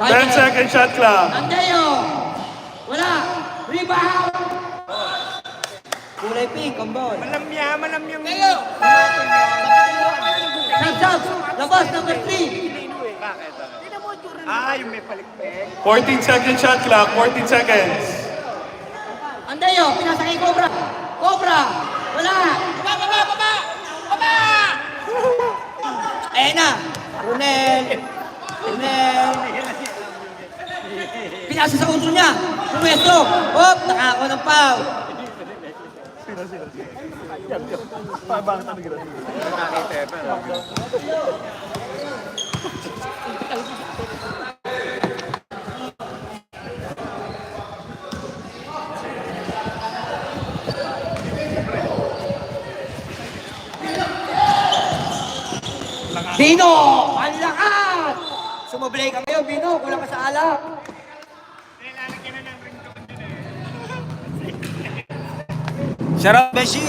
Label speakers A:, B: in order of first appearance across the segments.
A: Ten-second shot clock.
B: Andeo! Wala! Rebound! Kulay pink, ang ball.
A: Malamyang.
B: Kayo! Shot! Labas, number 3!
A: Yung may palikpik. 14-second shot clock, 14 seconds.
B: Andeo, pinasa kay Cobra! Cobra! Wala! Baba! Ayan na! Runel! Pinasa sa uso niya! Pumesto! Hop! Nakako ng foul! Bino! Ang lakas! Sumablay ka ngayon, Bino. Kulang ka sa alak.
C: Sarap, Beshi!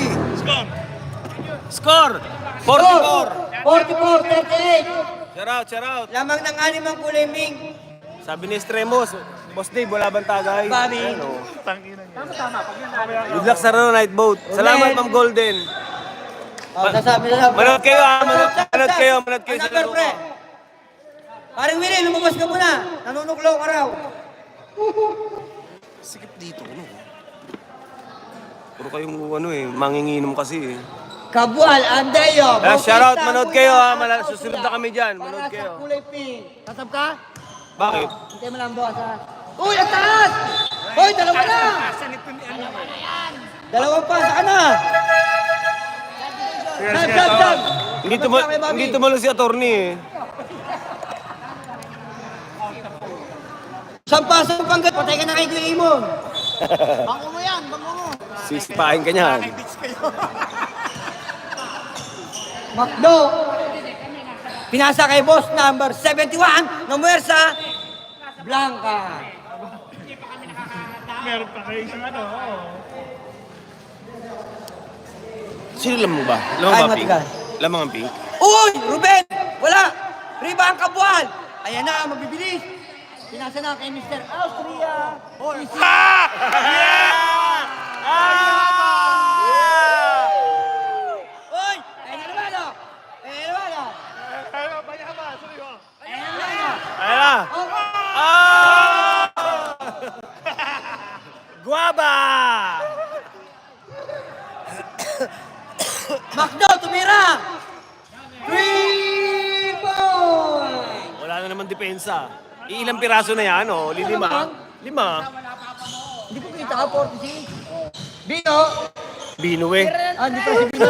C: Score! 44!
B: 44-38.
C: Shout out!
B: Lamang ng animang kulay ming.
C: Sabi ni Estremos, Boss Dave, wala bang tagay?
B: Bobby.
C: Ano? Good luck sa night boat. Salamat, Ma'am Golden.
B: Nasabi.
C: Manood kayo sa
B: Number
C: laro
B: pre.
C: ko.
B: Paring Willie, lumabas ka muna. Nanunuklo ka raw.
C: Sikip dito, ano? Puro kayong manginginom kasi eh.
B: Kabual, Andeo.
C: Shoutout, manood kayo ha. Susunod na kami dyan. Manood kayo.
B: Kulay pink. Tatab ka?
C: Bakit?
B: Hintay mo lang boss ha. Uy, ang taas! Uy, dalawa na! Dalawang pa, saan na? Sab!
C: Hindi tumalo si attorney eh.
B: Sampasang panggat, patay ka na kay Kuya Imon.
D: Bango mo yan, bango mo.
C: Sisipain ka niyan.
B: Macdo. Pinasa kay boss number 71 ng Muersa. Blanca.
A: Meron pa kayo isang
C: Sino lamang ba?
B: Ay,
C: Lamang ba pink?
B: matigas.
C: Lamang ang pink?
B: Uy! Ruben! Wala! Riba ang kabual! Ayan na, mabibilis! Pinasa na kay Mr. Austria! Uy! Ayan na naman, oh! Ayan na naman, oh! Ayan na naman, oh!
C: Ayan na!
B: Oh!
C: Guaba!
B: Macdo, tumira! 3 points!
C: Wala na naman depensa. Ilang piraso na yan, oh? Lima.
B: Hindi ko kita, 46. Bino!
C: Bino eh.
B: Hindi pa si Bino.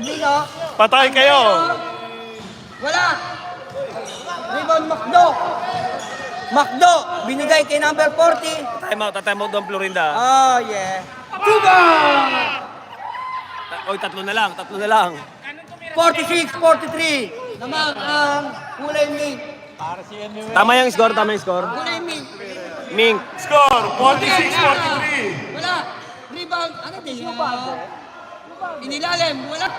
B: Bino!
A: Patay kayo.
B: Wala! Rebound Macdo! Macdo! Binigay kay number 40.
C: Time out doon, Florinda.
B: Oh, yeah. Tuba!
C: Oy, tatlo na lang.
B: 46-43. Naman ang kulay mink.
C: Tama yung score.
B: Kulay mink.
C: Mink.
A: Score, 46-43.
B: Wala. Rebound. Ano din? Inilalim. Wala.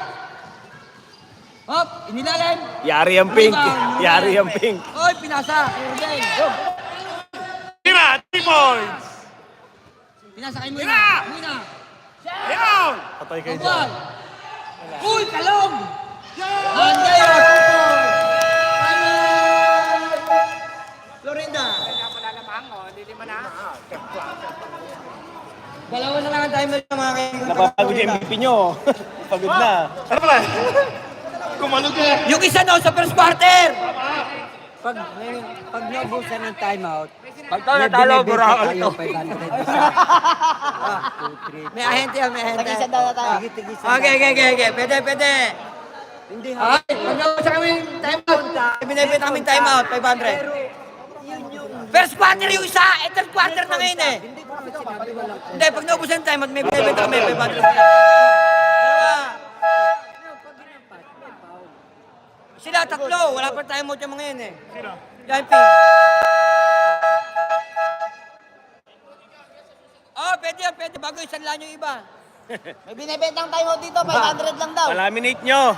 B: Hop. Inilalim.
C: Yari ang pink.
B: Rebound. Oy, pinasa. Urgen.
A: Tira, 3 points.
B: Pinasa kay Muna.
A: Down.
C: Patay kayo
B: Kabual. Uy, kalong! Andeo, 2 points. Florinda. Dalawa na lang ang timer ng mga kaibigan.
C: Napapagod yung MVP nyo. Pagod na.
A: Ano pala? Kumalog eh.
B: Yung isa no, sa first quarter.
D: Pag naubusan ng timeout,
C: Pag natalo, burahan
D: tayo
C: ito.
D: 500
B: May ahente yan, may ahente.
D: Tag-isa daw na tayo. Tigis-tigis.
B: Okay. Pwede.
D: Hindi ha.
B: Ay, pag naubusan kami timeout, binibit kami timeout, 500. First quarter yung isa, third quarter na ngayon eh. Hindi, pag naubusan ng timeout, may binibit kami, 500. Sila tatlo, wala pa timeout yung mga yun eh.
A: Sino?
B: Yan, P. Oh, pwede. Bago isanlan yung iba.
D: May binibentang timeout dito, 500 lang daw.
C: Palaminate nyo.